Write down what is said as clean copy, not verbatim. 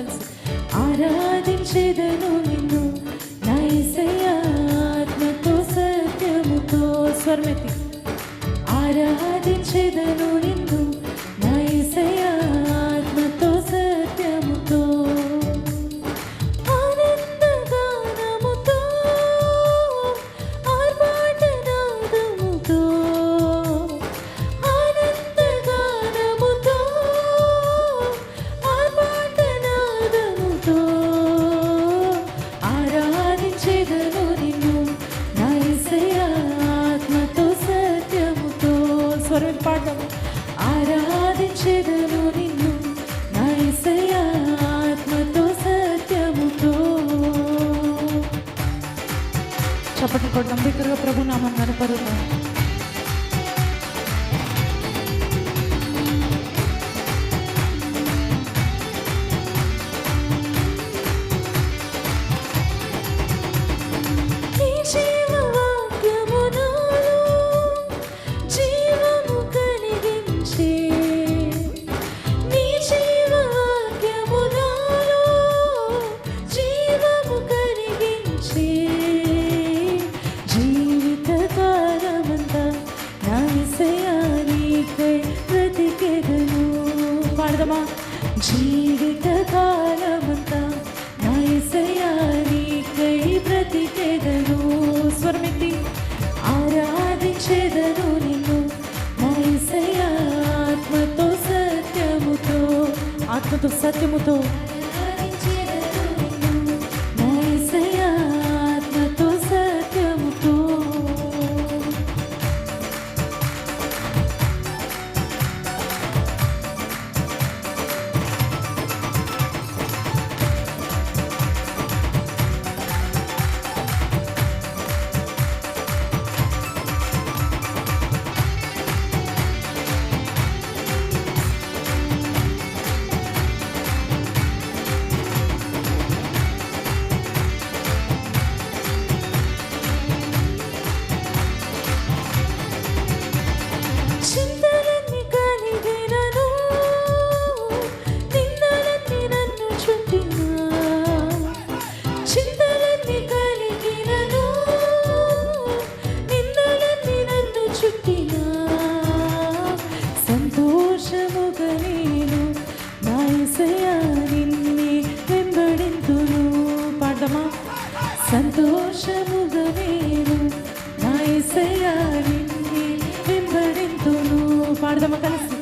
కలిసి ఆరాధించెదను నిన్ను నా యేసయ్యా ఆత్మతో సత్యముతో స్వరమెత్తి ఆరాధించెదను నిన్ను నా యేసయ్యా ఆత్మతో సత్యముతో ఆనందగానముతో ఆర్భాటనాదముతో ఆనందగానముతో ఆర్భాటనాదముతో ఆరాధించెదను నిన్ను నా యేసయ్యా ఆత్మతో సత్యముతో స్వరం పాడదాము ఆరాధించెదను నిన్ను నా యేసయ్యా ఆత్మతో సత్యముతో చప్పట్లు కొడదాం బిగ్గరగా ప్రభు నామం కనపరుద్దాం నీ జీవవాక్యము నాలో జీవము కలిగించే నీ జీవవాక్యము నాలో జీవము కలిగించే జీవితకాలమంతా నా యేసయ్యా నీకై బ్రతికెదను పాడదమా జీవితకాలమంతా నా యేసయ్యా నీకై బ్రతికెదను స్వరమెత్తి ఆరాధించెదను నిన్ను నా యేసయ్యా ఆత్మతో సత్యముతో ఆత్మతో ఆరాధించెదను నిన్ను నా యేసయ్యా ఆత్మతో సత్యముతో చింతలన్నీ కలిగినను నిందలన్నీ నన్ను చుట్టినా చింతలన్నీ కలిగినను నిందలన్నీ నన్ను చుట్టినా సంతోషముగా నేను నా యేసయ్యా నిన్నే వెంబడింతును పాడమా సంతోషముగా నేను నా యేసయ్యా నిన్నే వెంబడింతును పాడదమా కలిసి